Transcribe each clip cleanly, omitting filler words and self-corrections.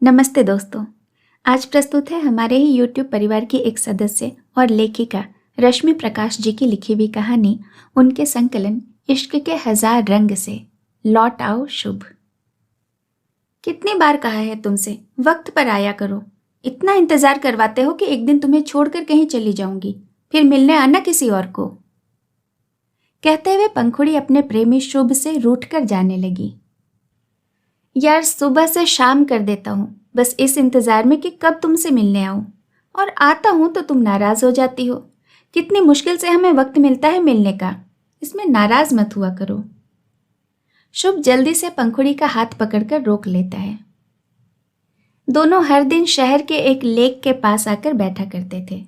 नमस्ते दोस्तों। आज प्रस्तुत है हमारे ही YouTube परिवार की एक सदस्य और लेखिका रश्मि प्रकाश जी की लिखी हुई कहानी उनके संकलन इश्क के हजार रंग से लौट आओ शुभ। कितनी बार कहा है तुमसे वक्त पर आया करो। इतना इंतजार करवाते हो कि एक दिन तुम्हें छोड़कर कहीं चली जाऊंगी, फिर मिलने आना किसी और को। कहते हुए पंखुड़ी अपने प्रेमी शुभ से रूठकर जाने लगी। यार सुबह से शाम कर देता हूँ बस इस इंतजार में कि कब तुमसे मिलने आऊं, और आता हूं तो तुम नाराज हो जाती हो। कितनी मुश्किल से हमें वक्त मिलता है मिलने का, इसमें नाराज मत हुआ करो। शुभ जल्दी से पंखुड़ी का हाथ पकड़कर रोक लेता है। दोनों हर दिन शहर के एक लेक के पास आकर बैठा करते थे।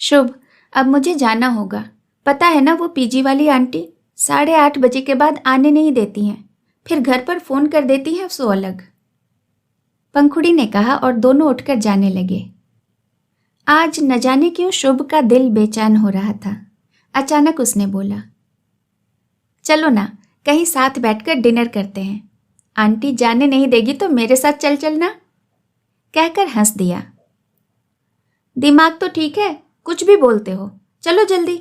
शुभ, अब मुझे जाना होगा। पता है ना वो पीजी वाली आंटी 8:30 बजे के बाद आने नहीं देती हैं, फिर घर पर फोन कर देती हैं सो अलग। पंखुड़ी ने कहा और दोनों उठकर जाने लगे। आज न जाने क्यों शुभ का दिल बेचैन हो रहा था। अचानक उसने बोला, चलो ना कहीं साथ बैठकर डिनर करते हैं। आंटी जाने नहीं देगी तो मेरे साथ चल चलना। कहकर हंस दिया। दिमाग तो ठीक है, कुछ भी बोलते हो, चलो जल्दी।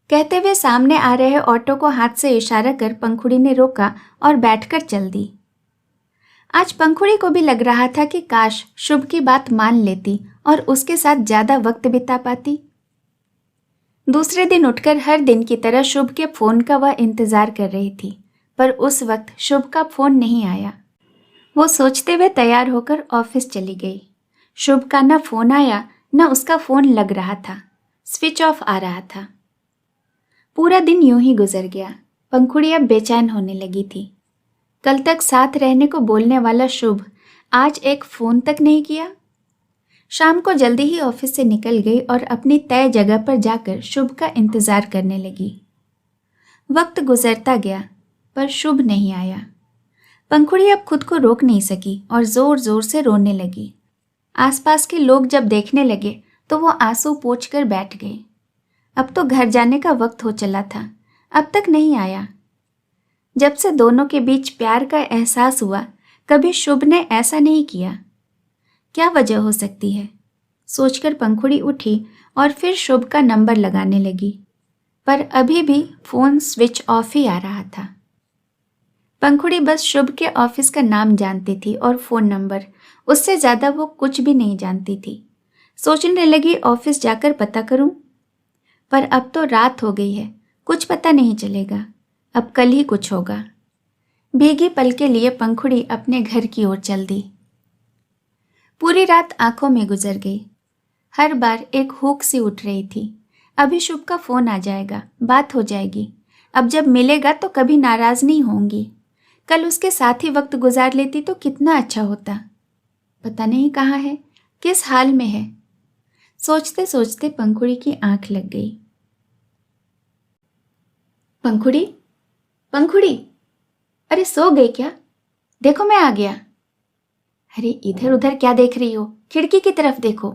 कहते हुए सामने आ रहे ऑटो को हाथ से इशारा कर पंखुड़ी ने रोका और बैठकर चल दी। आज पंखुड़ी को भी लग रहा था कि काश शुभ की बात मान लेती और उसके साथ ज्यादा वक्त बिता पाती। दूसरे दिन उठकर हर दिन की तरह शुभ के फोन का वह इंतजार कर रही थी, पर उस वक्त शुभ का फोन नहीं आया। वो सोचते हुए तैयार होकर ऑफिस चली गई। शुभ का न फोन आया न उसका फोन लग रहा था, स्विच ऑफ आ रहा था। पूरा दिन यूं ही गुजर गया। पंखुड़ी अब बेचैन होने लगी थी। कल तक साथ रहने को बोलने वाला शुभ आज एक फोन तक नहीं किया। शाम को जल्दी ही ऑफिस से निकल गई और अपनी तय जगह पर जाकर शुभ का इंतजार करने लगी। वक्त गुजरता गया पर शुभ नहीं आया। पंखुड़ी अब खुद को रोक नहीं सकी और जोर जोर से रोने लगी। आसपास के लोग जब देखने लगे तो वो आंसू पोंछकर बैठ गए। अब तो घर जाने का वक्त हो चला था, अब तक नहीं आया। जब से दोनों के बीच प्यार का एहसास हुआ, कभी शुभ ने ऐसा नहीं किया। क्या वजह हो सकती है? सोचकर पंखुड़ी उठी और फिर शुभ का नंबर लगाने लगी, पर अभी भी फोन स्विच ऑफ ही आ रहा था। पंखुड़ी बस शुभ के ऑफिस का नाम जानती थी और फोन नंबर, उससे ज्यादा वो कुछ भी नहीं जानती थी। सोचने लगी ऑफिस जाकर पता करूं, पर अब तो रात हो गई है, कुछ पता नहीं चलेगा। अब कल ही कुछ होगा। भीगी पल के लिए पंखुड़ी अपने घर की ओर चल दी। पूरी रात आंखों में गुजर गई। हर बार एक हुक सी उठ रही थी, अभी शुभ का फोन आ जाएगा, बात हो जाएगी। अब जब मिलेगा तो कभी नाराज नहीं होंगी। कल उसके साथ ही वक्त गुजार लेती तो कितना अच्छा होता। पता नहीं कहाँ है, किस हाल में है। सोचते सोचते पंखुड़ी की आंख लग गई। पंखुड़ी, पंखुड़ी, अरे सो गई क्या? देखो मैं आ गया। अरे इधर उधर क्या देख रही हो? खिड़की की तरफ देखो।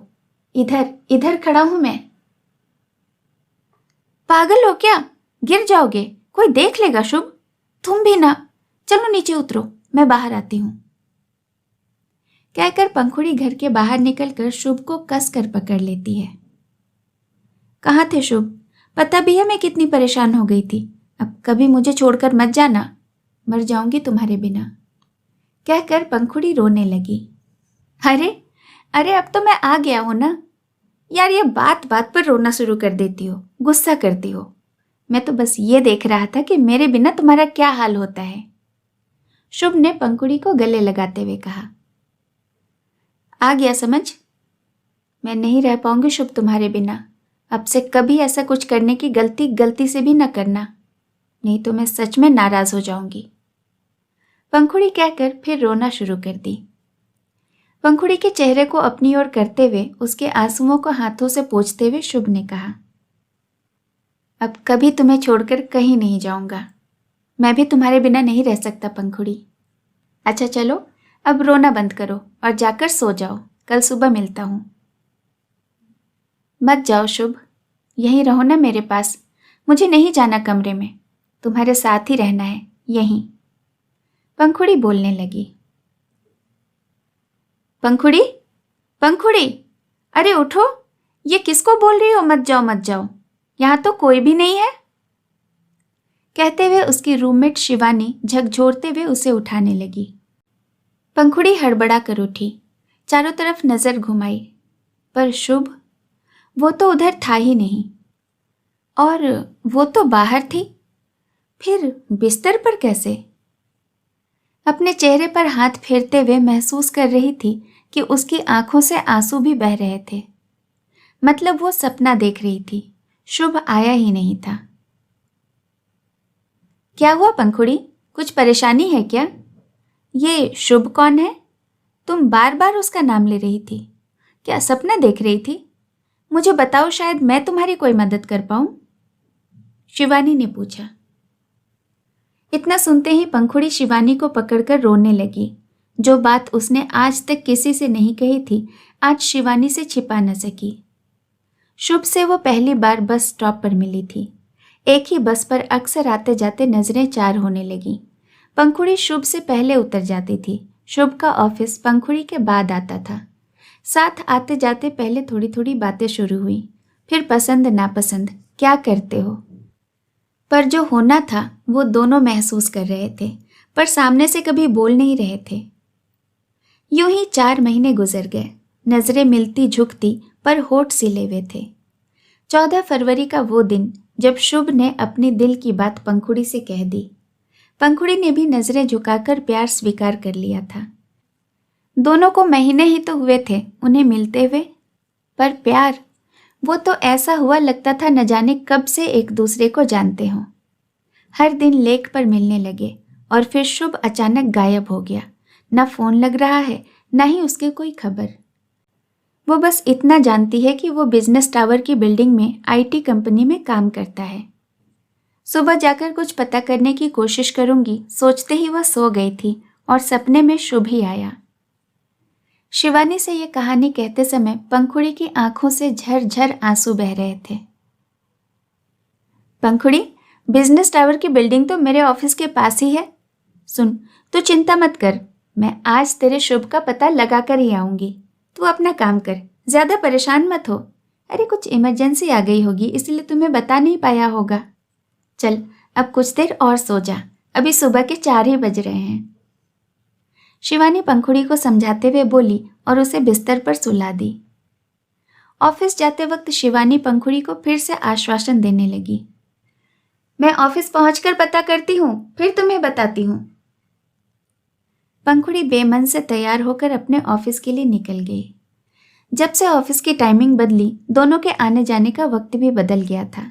इधर इधर खड़ा हूं मैं। पागल हो क्या? गिर जाओगे, कोई देख लेगा शुभ। तुम भी ना, चलो नीचे उतरो, मैं बाहर आती हूं। कहकर पंखुड़ी घर के बाहर निकलकर शुभ को कसकर पकड़ लेती है। कहाँ थे शुभ? पता भी है मैं कितनी परेशान हो गई थी। अब कभी मुझे छोड़कर मत जाना, मर जाऊंगी तुम्हारे बिना। कहकर पंखुड़ी रोने लगी। अरे अरे अब तो मैं आ गया हूं ना। यार ये बात बात पर रोना शुरू कर देती हो, गुस्सा करती हो। मैं तो बस ये देख रहा था कि मेरे बिना तुम्हारा क्या हाल होता है। शुभ ने पंखुड़ी को गले लगाते हुए कहा। आ गया समझ? मैं नहीं रह पाऊंगी शुभ तुम्हारे बिना। अब से कभी ऐसा कुछ करने की गलती से भी न करना, नहीं तो मैं सच में नाराज हो जाऊंगी। पंखुड़ी कहकर फिर रोना शुरू कर दी। पंखुड़ी के चेहरे को अपनी ओर करते हुए उसके आंसुओं को हाथों से पोंछते हुए शुभ ने कहा, अब कभी तुम्हें छोड़कर कहीं नहीं जाऊंगा। मैं भी तुम्हारे बिना नहीं रह सकता पंखुड़ी। अच्छा चलो अब रोना बंद करो और जाकर सो जाओ, कल सुबह मिलता हूं। मत जाओ शुभ, यहीं रहो ना मेरे पास। मुझे नहीं जाना कमरे में, तुम्हारे साथ ही रहना है यहीं। पंखुड़ी बोलने लगी। पंखुड़ी, पंखुड़ी, अरे उठो, ये किसको बोल रही हो मत जाओ मत जाओ, यहाँ तो कोई भी नहीं है। कहते हुए उसकी रूममेट शिवानी झकझोरते हुए उसे उठाने लगी। पंखुड़ी हड़बड़ा कर उठी, चारों तरफ नजर घुमाई, पर शुभ, वो तो उधर था ही नहीं। और वो तो बाहर थी, फिर बिस्तर पर कैसे? अपने चेहरे पर हाथ फेरते हुए महसूस कर रही थी कि उसकी आंखों से आंसू भी बह रहे थे। मतलब वो सपना देख रही थी, शुभ आया ही नहीं था। क्या हुआ पंखुड़ी, कुछ परेशानी है क्या? ये शुभ कौन है? तुम बार बार उसका नाम ले रही थी, क्या सपना देख रही थी? मुझे बताओ, शायद मैं तुम्हारी कोई मदद कर पाऊं। शिवानी ने पूछा। इतना सुनते ही पंखुड़ी शिवानी को पकड़कर रोने लगी। जो बात उसने आज तक किसी से नहीं कही थी, आज शिवानी से छिपा न सकी। शुभ से वो पहली बार बस स्टॉप पर मिली थी। एक ही बस पर अक्सर आते जाते नजरें चार होने लगी। पंखुड़ी शुभ से पहले उतर जाती थी। शुभ का ऑफिस पंखुड़ी के बाद आता था। साथ आते जाते पहले थोड़ी थोड़ी बातें शुरू हुई, फिर पसंद नापसंद, क्या करते हो, पर जो होना था वो दोनों महसूस कर रहे थे, पर सामने से कभी बोल नहीं रहे थे। यूं ही 4 महीने गुजर गए। नजरें मिलती झुकती, पर होठ सिले हुए थे। 14 फरवरी का वो दिन जब शुभ ने अपने दिल की बात पंखुड़ी से कह दी। पंखुड़ी ने भी नजरें झुकाकर प्यार स्वीकार कर लिया था। दोनों को महीने ही तो हुए थे उन्हें मिलते हुए, पर प्यार, वो तो ऐसा हुआ लगता था न जाने कब से एक दूसरे को जानते हों। हर दिन लेक पर मिलने लगे और फिर शुभ अचानक गायब हो गया। न फोन लग रहा है, न ही उसके कोई खबर। वो बस इतना जानती है कि वो बिजनेस टावर की बिल्डिंग में आईटी कंपनी में काम करता है। सुबह जाकर कुछ पता करने की कोशिश करूंगी, सोचते ही वह सो गई थी और सपने में शुभ ही आया। शिवानी से ये कहानी कहते समय पंखुड़ी की आंखों से झरझर आंसू बह रहे थे। पंखुड़ी, बिजनेस टावर की बिल्डिंग तो मेरे ऑफिस के पास ही है। सुन, तू चिंता मत कर, मैं आज तेरे शुभ का पता लगा कर ही आऊंगी। तू अपना काम कर, ज्यादा परेशान मत हो। अरे कुछ इमरजेंसी आ गई होगी इसलिए तुम्हें बता नहीं पाया होगा। चल अब कुछ देर और सो जा, अभी सुबह के 4 ही बज रहे हैं। शिवानी पंखुड़ी को समझाते हुए बोली और उसे बिस्तर पर सुला दी। ऑफिस जाते वक्त शिवानी पंखुड़ी को फिर से आश्वासन देने लगी। मैं ऑफिस पहुंचकर पता करती हूँ, फिर तुम्हें बताती हूँ। पंखुड़ी बेमन से तैयार होकर अपने ऑफिस के लिए निकल गई। जब से ऑफिस की टाइमिंग बदली, दोनों के आने जाने का वक्त भी बदल गया था,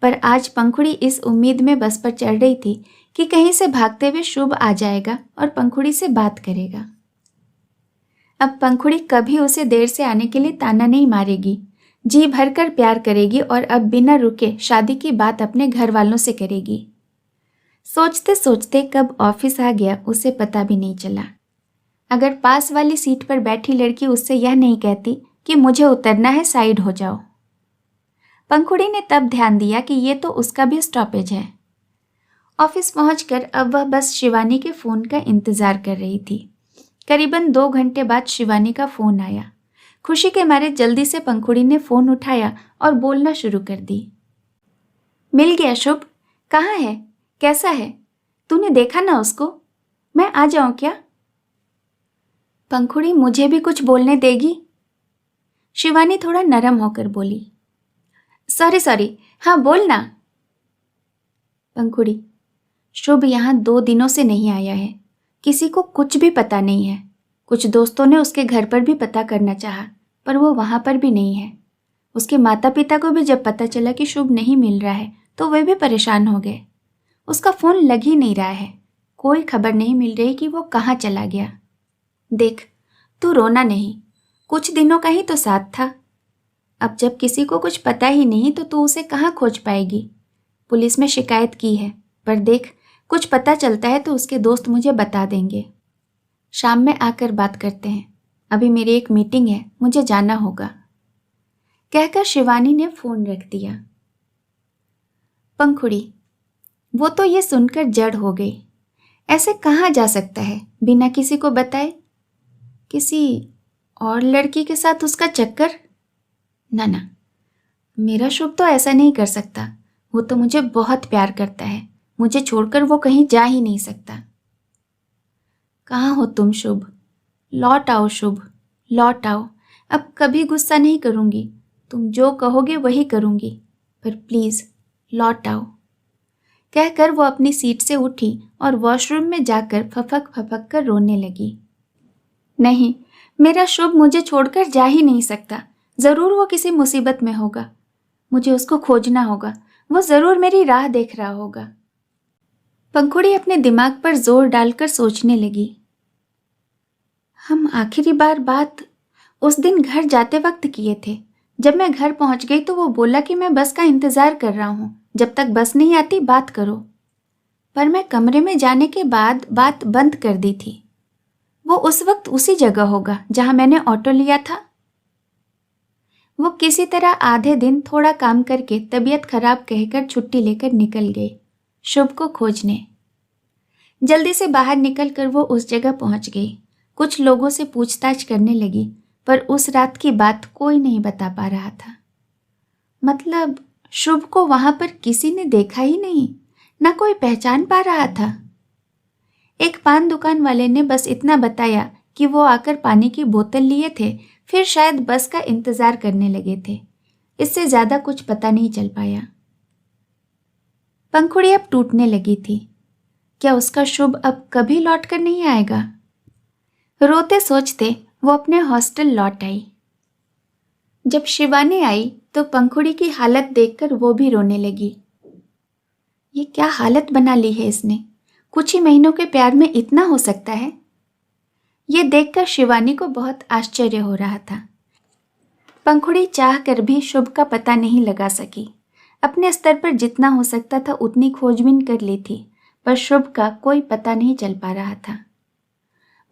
पर आज पंखुड़ी इस उम्मीद में बस पर चढ़ रही थी कि कहीं से भागते हुए शुभ आ जाएगा और पंखुड़ी से बात करेगा। अब पंखुड़ी कभी उसे देर से आने के लिए ताना नहीं मारेगी, जी भरकर प्यार करेगी और अब बिना रुके शादी की बात अपने घर वालों से करेगी। सोचते सोचते कब ऑफिस आ गया उसे पता भी नहीं चला। अगर पास वाली सीट पर बैठी लड़की उससे यह नहीं कहती कि मुझे उतरना है, साइड हो जाओ। पंखुड़ी ने तब ध्यान दिया कि ये तो उसका भी स्टॉपेज है। ऑफिस पहुंचकर अब वह बस शिवानी के फ़ोन का इंतज़ार कर रही थी। करीबन 2 घंटे बाद शिवानी का फ़ोन आया। खुशी के मारे जल्दी से पंखुड़ी ने फ़ोन उठाया और बोलना शुरू कर दी। मिल गया शुभ, कहाँ है, कैसा है, तूने देखा ना उसको, मैं आ जाऊं क्या? पंखुड़ी मुझे भी कुछ बोलने देगी? शिवानी थोड़ा नरम होकर बोली। सॉरी, हाँ बोल ना। पंखुड़ी, शुभ यहाँ 2 दिनों से नहीं आया है, किसी को कुछ भी पता नहीं है। कुछ दोस्तों ने उसके घर पर भी पता करना चाहा, पर वो वहाँ पर भी नहीं है। उसके माता पिता को भी जब पता चला कि शुभ नहीं मिल रहा है तो वे भी परेशान हो गए। उसका फ़ोन लग ही नहीं रहा है, कोई खबर नहीं मिल रही कि वो कहाँ चला गया। देख, तू रोना नहीं, कुछ दिनों का ही तो साथ था। अब जब किसी को कुछ पता ही नहीं तो तू उसे कहाँ खोज पाएगी। पुलिस में शिकायत की है, पर देख, कुछ पता चलता है तो उसके दोस्त मुझे बता देंगे। शाम में आकर बात करते हैं, अभी मेरी एक मीटिंग है, मुझे जाना होगा। कहकर शिवानी ने फ़ोन रख दिया। पंखुड़ी, वो तो ये सुनकर जड़ हो गई। ऐसे कहाँ जा सकता है बिना किसी को बताए? किसी और लड़की के साथ उसका चक्कर? ना ना, मेरा शुभ तो ऐसा नहीं कर सकता। वो तो मुझे बहुत प्यार करता है, मुझे छोड़कर वो कहीं जा ही नहीं सकता। कहाँ हो तुम शुभ? लौट आओ शुभ, लौट आओ। अब कभी गुस्सा नहीं करूँगी, तुम जो कहोगे वही करूँगी, पर प्लीज़ लौट आओ। कहकर वो अपनी सीट से उठी और वॉशरूम में जाकर फपक फपक कर रोने लगी। नहीं, मेरा शुभ मुझे छोड़कर जा ही नहीं सकता। ज़रूर वो किसी मुसीबत में होगा, मुझे उसको खोजना होगा। वो ज़रूर मेरी राह देख रहा होगा। पंखुड़ी अपने दिमाग पर जोर डालकर सोचने लगी। हम आखिरी बार बात उस दिन घर जाते वक्त किए थे। जब मैं घर पहुंच गई तो वो बोला कि मैं बस का इंतज़ार कर रहा हूँ, जब तक बस नहीं आती बात करो। पर मैं कमरे में जाने के बाद बात बंद कर दी थी। वो उस वक्त उसी जगह होगा जहां मैंने ऑटो लिया था। वो किसी तरह आधे दिन थोड़ा काम करके तबीयत खराब कहकर छुट्टी लेकर निकल गई शुभ को खोजने। जल्दी से बाहर निकलकर वो उस जगह पहुंच गई। कुछ लोगों से पूछताछ करने लगी, पर उस रात की बात कोई नहीं बता पा रहा था। मतलब शुभ को वहां पर किसी ने देखा ही नहीं, ना कोई पहचान पा रहा था। एक पान दुकान वाले ने बस इतना बताया कि वो आकर पानी की बोतल लिए थे, फिर शायद बस का इंतजार करने लगे थे। इससे ज्यादा कुछ पता नहीं चल पाया। पंखुड़ी अब टूटने लगी थी। क्या उसका शुभ अब कभी लौट कर नहीं आएगा? रोते सोचते वो अपने हॉस्टल लौट आई। जब शिवानी आई तो पंखुड़ी की हालत देखकर वो भी रोने लगी। ये क्या हालत बना ली है इसने? कुछ ही महीनों के प्यार में इतना हो सकता है? ये देखकर शिवानी को बहुत आश्चर्य हो रहा था। पंखुड़ी चाह कर भी शुभ का पता नहीं लगा सकी। अपने स्तर पर जितना हो सकता था उतनी खोजबीन कर ली थी, पर शुभ का कोई पता नहीं चल पा रहा था।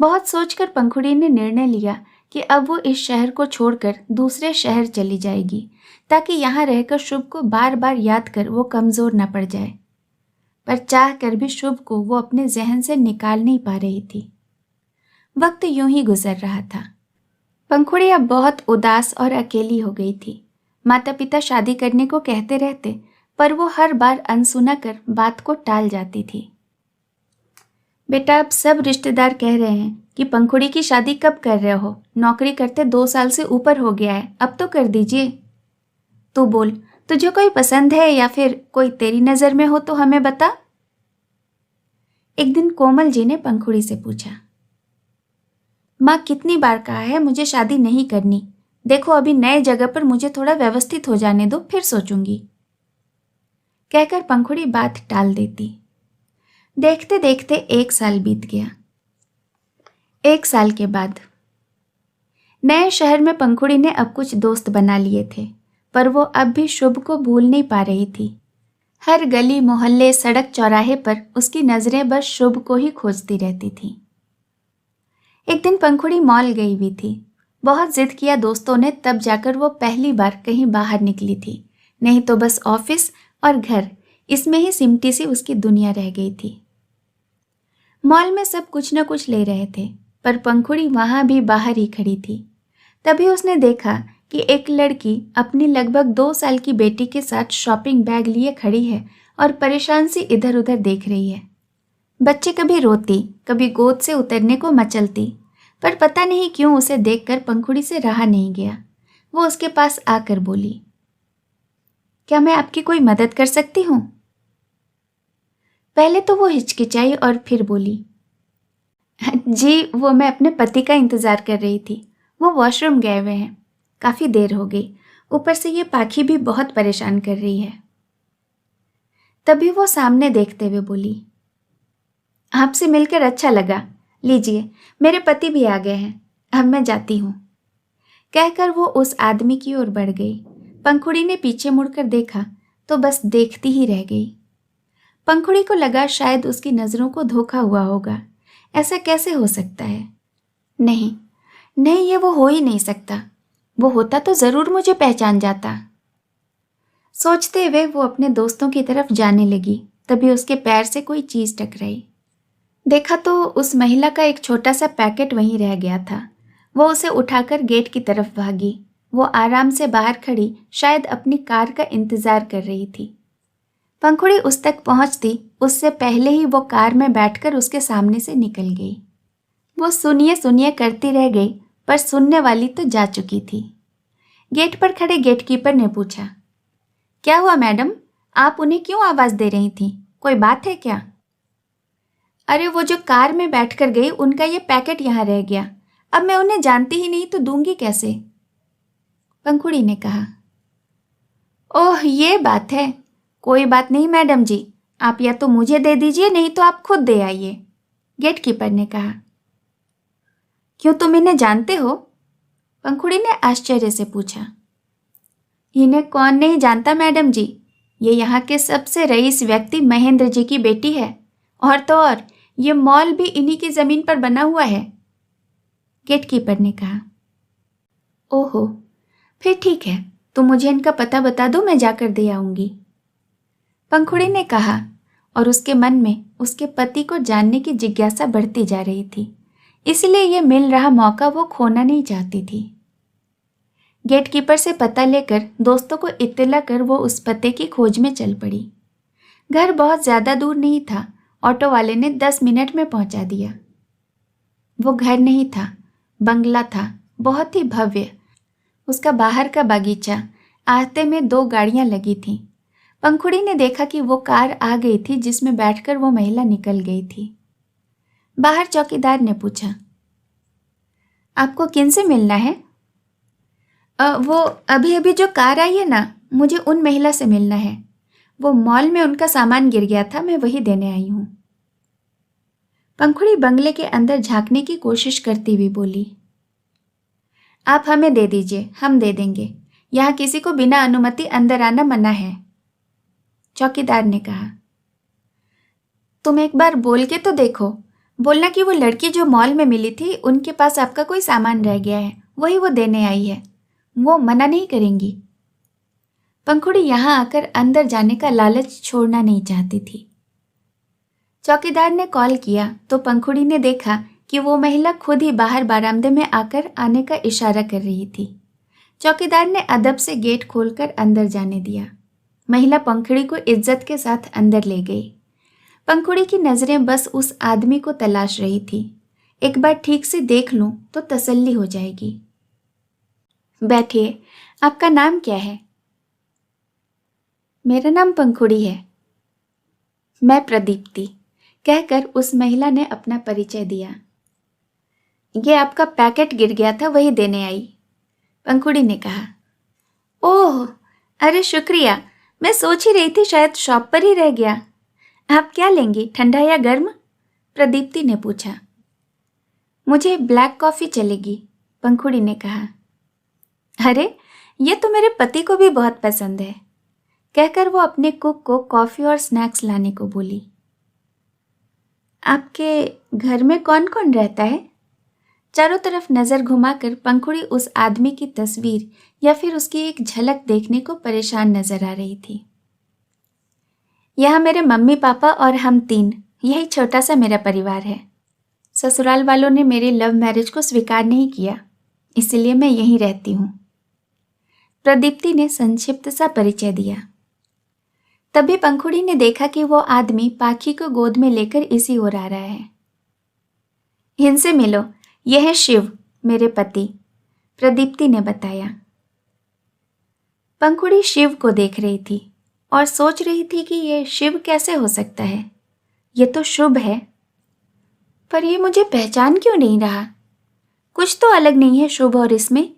बहुत सोचकर पंखुड़ी ने निर्णय लिया कि अब वो इस शहर को छोड़कर दूसरे शहर चली जाएगी, ताकि यहाँ रहकर शुभ को बार बार याद कर वो कमजोर न पड़ जाए। पर चाह कर भी शुभ को वो अपने जहन से निकाल नहीं पा रही थी। वक्त यूं ही गुजर रहा था। पंखुड़ी अब बहुत उदास और अकेली हो गई थी। माता पिता शादी करने को कहते रहते, पर वो हर बार अनसुना कर बात को टाल जाती थी। बेटा, अब सब रिश्तेदार कह रहे हैं कि पंखुड़ी की शादी कब कर रहे हो? नौकरी करते 2 साल से ऊपर हो गया है, अब तो कर दीजिए। तू बोल, तुझे कोई पसंद है या फिर कोई तेरी नज़र में हो तो हमें बता। एक दिन कोमल जी ने पंखुड़ी से पूछा। माँ, कितनी बार कहा है मुझे शादी नहीं करनी। देखो, अभी नए जगह पर मुझे थोड़ा व्यवस्थित हो जाने दो, फिर सोचूंगी। कहकर पंखुड़ी बात टाल देती। देखते देखते 1 साल बीत गया। 1 साल के बाद नए शहर में पंखुड़ी ने अब कुछ दोस्त बना लिए थे, पर वो अब भी शुभ को भूल नहीं पा रही थी। हर गली मोहल्ले सड़क चौराहे पर उसकी नजरें बस शुभ को ही खोजती रहती थीं। एक दिन पंखुड़ी मॉल गई हुई थी। बहुत जिद किया दोस्तों ने, तब जाकर वो पहली बार कहीं बाहर निकली थी। नहीं तो बस ऑफिस और घर, इसमें ही सिमटी सी उसकी दुनिया रह गई थी। मॉल में सब कुछ न कुछ ले रहे थे, पर पंखुड़ी वहां भी बाहर ही खड़ी थी। तभी उसने देखा कि एक लड़की अपनी लगभग 2 साल की बेटी के साथ शॉपिंग बैग लिए खड़ी है और परेशान सी इधर उधर देख रही है। बच्ची कभी रोती, कभी गोद से उतरने को मचलती, पर पता नहीं क्यों उसे देखकर पंखुड़ी से रहा नहीं गया। वो उसके पास आकर बोली, क्या मैं आपकी कोई मदद कर सकती हूँ? पहले तो वो हिचकिचाई और फिर बोली, जी, वो मैं अपने पति का इंतजार कर रही थी। वो वॉशरूम गए हुए हैं, काफी देर हो गई। ऊपर से ये पाखी भी बहुत परेशान कर रही है। तभी वो सामने देखते हुए बोली, आपसे मिलकर अच्छा लगा। लीजिए, मेरे पति भी आ गए हैं, अब मैं जाती हूँ। कहकर वो उस आदमी की ओर बढ़ गई। पंखुड़ी ने पीछे मुड़कर देखा तो बस देखती ही रह गई। पंखुड़ी को लगा शायद उसकी नजरों को धोखा हुआ होगा। ऐसा कैसे हो सकता है? नहीं नहीं, ये वो हो ही नहीं सकता। वो होता तो जरूर मुझे पहचान जाता। सोचते हुए वो अपने दोस्तों की तरफ जाने लगी। तभी उसके पैर से कोई चीज टकराई। देखा तो उस महिला का एक छोटा सा पैकेट वहीं रह गया था। वो उसे उठाकर गेट की तरफ भागी। वो आराम से बाहर खड़ी शायद अपनी कार का इंतजार कर रही थी। पंखुड़ी उस तक पहुंचती उससे पहले ही वो कार में बैठकर उसके सामने से निकल गई। वो सुनिए सुनिए करती रह गई, पर सुनने वाली तो जा चुकी थी। गेट पर खड़े गेटकीपर ने पूछा, क्या हुआ मैडम, आप उन्हें क्यों आवाज़ दे रही थी? कोई बात है क्या? अरे वो जो कार में बैठकर गई उनका ये पैकेट यहाँ रह गया। अब मैं उन्हें जानती ही नहीं तो दूंगी कैसे? पंखुड़ी ने कहा। ओह ये बात है, कोई बात नहीं मैडम जी, आप या तो मुझे दे दीजिए नहीं तो आप खुद दे आइए, गेटकीपर ने कहा। क्यों, तुम इन्हें जानते हो? पंखुड़ी ने आश्चर्य से पूछा। इन्हें कौन नहीं जानता मैडम जी, ये यहाँ के सबसे रईस व्यक्ति महेंद्र जी की बेटी है, और तो और ये मॉल भी इन्हीं की जमीन पर बना हुआ है, गेटकीपर ने कहा। ओहो, फिर ठीक है, तुम मुझे इनका पता बता दो, मैं जाकर दे आऊंगी, पंखुड़ी ने कहा। और उसके मन में उसके पति को जानने की जिज्ञासा बढ़ती जा रही थी, इसलिए यह मिल रहा मौका वो खोना नहीं चाहती थी। गेटकीपर से पता लेकर दोस्तों को इत्तला कर वो उस पते की खोज में चल पड़ी। घर बहुत ज़्यादा दूर नहीं था, ऑटो वाले ने 10 मिनट में पहुंचा दिया। वो घर नहीं था, बंगला था, बहुत ही भव्य। उसका बाहर का बागीचा, आते में 2 गाड़ियां लगी थीं। पंखुड़ी ने देखा कि वो कार आ गई थी जिसमें बैठकर वो महिला निकल गई थी। बाहर चौकीदार ने पूछा, आपको किनसे मिलना है? वो अभी अभी जो कार आई है ना, मुझे उन महिला से मिलना है। वो मॉल में उनका सामान गिर गया था, मैं वही देने आई हूँ। पंखुड़ी बंगले के अंदर झांकने की कोशिश करती हुई बोली, आप हमें दे दीजिए, हम दे देंगे। यहाँ किसी को बिना अनुमति अंदर आना मना है, चौकीदार ने कहा। तुम एक बार बोल के तो देखो, बोलना कि वो लड़की जो मॉल में मिली थी उनके पास आपका कोई सामान रह गया है, वही वो देने आई है, वो मना नहीं करेंगी। पंखुड़ी यहाँ आकर अंदर जाने का लालच छोड़ना नहीं चाहती थी। चौकीदार ने कॉल किया तो पंखुड़ी ने देखा कि वो महिला खुद ही बाहर बरामदे में आकर आने का इशारा कर रही थी। चौकीदार ने अदब से गेट खोलकर अंदर जाने दिया। महिला पंखुड़ी को इज्जत के साथ अंदर ले गई। पंखुड़ी की नज़रें बस उस आदमी को तलाश रही थी। एक बार ठीक से देख लूं तो तसल्ली हो जाएगी। बैठिए, आपका नाम क्या है? मेरा नाम पंखुड़ी है। मैं प्रदीप्ति, कहकर उस महिला ने अपना परिचय दिया। ये आपका पैकेट गिर गया था, वही देने आई, पंखुड़ी ने कहा। ओह, अरे शुक्रिया, मैं सोच ही रही थी शायद शॉप पर ही रह गया। आप क्या लेंगी, ठंडा या गर्म? प्रदीप्ति ने पूछा। मुझे ब्लैक कॉफ़ी चलेगी, पंखुड़ी ने कहा। अरे, ये तो मेरे पति को भी बहुत पसंद है, कहकर वो अपने कुक को कॉफ़ी और स्नैक्स लाने को बोली। आपके घर में कौन कौन रहता है? चारों तरफ नज़र घुमाकर पंखुड़ी उस आदमी की तस्वीर या फिर उसकी एक झलक देखने को परेशान नजर आ रही थी। यहाँ मेरे मम्मी पापा और हम 3, यही छोटा सा मेरा परिवार है। ससुराल वालों ने मेरे लव मैरिज को स्वीकार नहीं किया, इसलिए मैं यहीं रहती हूँ, प्रदीप्ति ने संक्षिप्त सा परिचय दिया। तभी पंखुड़ी ने देखा कि वो आदमी पाखी को गोद में लेकर इसी ओर आ रहा है। इनसे मिलो, यह है शिव, मेरे पति, प्रदीप्ति ने बताया। पंखुड़ी शिव को देख रही थी और सोच रही थी कि यह शिव कैसे हो सकता है, ये तो शुभ है, पर यह मुझे पहचान क्यों नहीं रहा? कुछ तो अलग नहीं है शुभ और इसमें।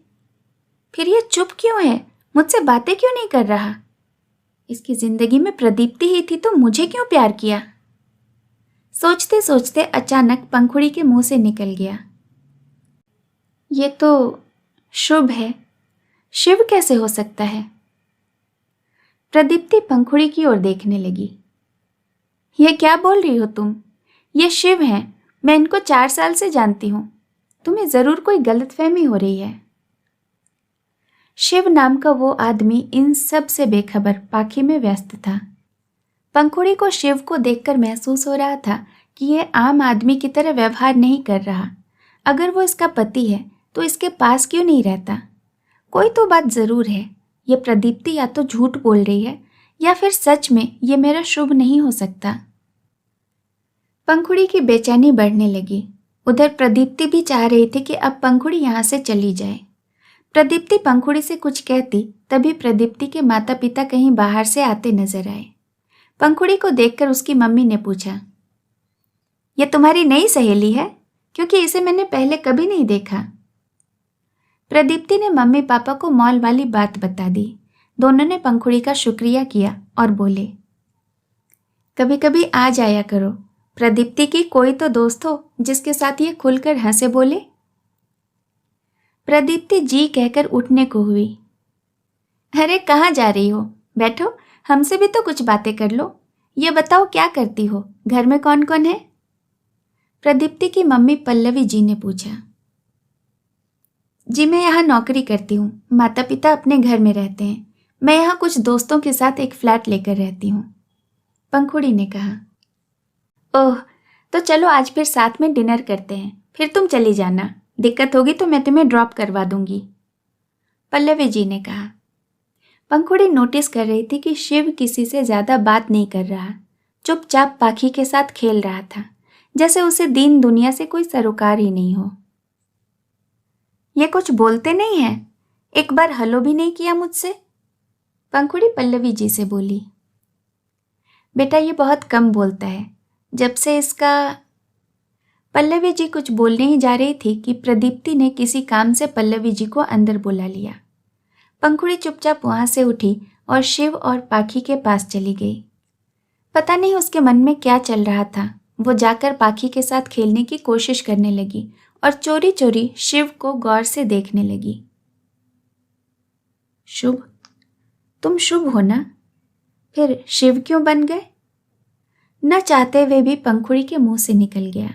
फिर यह चुप क्यों है, मुझसे बातें क्यों नहीं कर रहा? इसकी जिंदगी में प्रदीप्ति ही थी तो मुझे क्यों प्यार किया? सोचते सोचते अचानक पंखुड़ी के मुंह से निकल गया, ये तो शुभ है, शिव कैसे हो सकता है? प्रदीप्ति पंखुड़ी की ओर देखने लगी। यह क्या बोल रही हो तुम? ये शिव हैं, मैं इनको 4 साल से जानती हूँ, तुम्हें जरूर कोई गलतफहमी हो रही है। शिव नाम का वो आदमी इन सब से बेखबर पाखी में व्यस्त था। पंखुड़ी को शिव को देखकर महसूस हो रहा था कि यह आम आदमी की तरह व्यवहार नहीं कर रहा। अगर वो इसका पति है तो इसके पास क्यों नहीं रहता? कोई तो बात जरूर है। ये प्रदीप्ति या तो झूठ बोल रही है या फिर सच में ये मेरा शुभ नहीं हो सकता। पंखुड़ी की बेचैनी बढ़ने लगी। उधर प्रदीप्ति भी चाह रही थी कि अब पंखुड़ी यहाँ से चली जाए। प्रदीप्ति पंखुड़ी से कुछ कहती, तभी प्रदीप्ति के माता पिता कहीं बाहर से आते नजर आए। पंखुड़ी को देखकर उसकी मम्मी ने पूछा, ये तुम्हारी नई सहेली है? क्योंकि इसे मैंने पहले कभी नहीं देखा। प्रदीप्ति ने मम्मी पापा को मॉल वाली बात बता दी। दोनों ने पंखुड़ी का शुक्रिया किया और बोले, कभी कभी आ जाया करो। प्रदीप्ति की कोई तो दोस्त हो जिसके साथ ये खुलकर हंसे बोले। प्रदीप्ति जी कहकर उठने को हुई। अरे कहाँ जा रही हो? बैठो, हमसे भी तो कुछ बातें कर लो। ये बताओ क्या करती हो? घर में कौन कौन है? प्रदीप्ति की मम्मी पल्लवी जी ने पूछा। जी मैं यहाँ नौकरी करती हूँ। माता पिता अपने घर में रहते हैं। मैं यहाँ कुछ दोस्तों के साथ एक फ्लैट लेकर रहती हूँ, पंखुड़ी ने कहा। ओह, तो चलो आज फिर साथ में डिनर करते हैं। फिर तुम चली जाना, दिक्कत होगी तो मैं तुम्हें ड्रॉप करवा दूंगी, पल्लवी जी ने कहा। पंखुड़ी नोटिस कर रही थी कि शिव किसी से ज्यादा बात नहीं कर रहा, चुपचाप पाखी के साथ खेल रहा था, जैसे उसे दीन दुनिया से कोई सरोकार ही नहीं हो। ये कुछ बोलते नहीं है, एक बार हेलो भी नहीं किया मुझसे, पंखुड़ी पल्लवी जी से बोली। बेटा ये बहुत कम बोलता है, जब से इसका। पल्लवी जी कुछ बोलने ही जा रही थी कि प्रदीप्ति ने किसी काम से पल्लवी जी को अंदर बुला लिया। पंखुड़ी चुपचाप वहां से उठी और शिव और पाखी के पास चली गई। पता नहीं उसके मन में क्या चल रहा था। वो जाकर पाखी के साथ खेलने की कोशिश करने लगी और चोरी चोरी शिव को गौर से देखने लगी। शुभ, तुम शुभ हो ना? फिर शिव क्यों बन गए? न चाहते हुए भी पंखुड़ी के मुंह से निकल गया।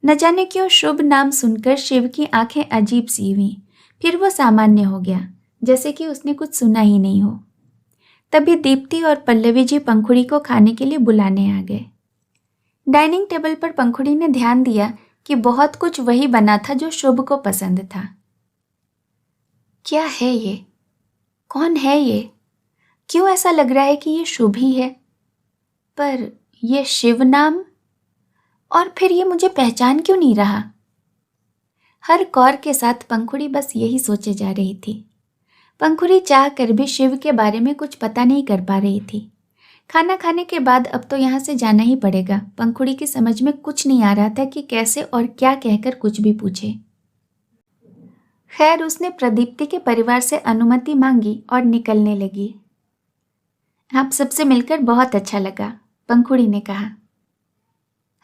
न जाने क्यों शुभ नाम सुनकर शिव की आंखें अजीब सी हुई, फिर वो सामान्य हो गया, जैसे कि उसने कुछ सुना ही नहीं हो। तभी दीप्ति और पल्लवी जी पंखुड़ी को खाने के लिए बुलाने आ गए। डाइनिंग टेबल पर पंखुड़ी ने ध्यान दिया कि बहुत कुछ वही बना था जो शुभ को पसंद था। क्या है ये? कौन है ये? क्यों ऐसा लग रहा है कि ये शुभ ही है? पर ये शिव नाम, और फिर ये मुझे पहचान क्यों नहीं रहा? हर कौर के साथ पंखुड़ी बस यही सोचे जा रही थी। पंखुड़ी चाह कर भी शिव के बारे में कुछ पता नहीं कर पा रही थी। खाना खाने के बाद अब तो यहाँ से जाना ही पड़ेगा। पंखुड़ी की समझ में कुछ नहीं आ रहा था कि कैसे और क्या कहकर कुछ भी पूछे। खैर उसने प्रदीप्ति के परिवार से अनुमति मांगी और निकलने लगी। आप सबसे मिलकर बहुत अच्छा लगा, पंखुड़ी ने कहा।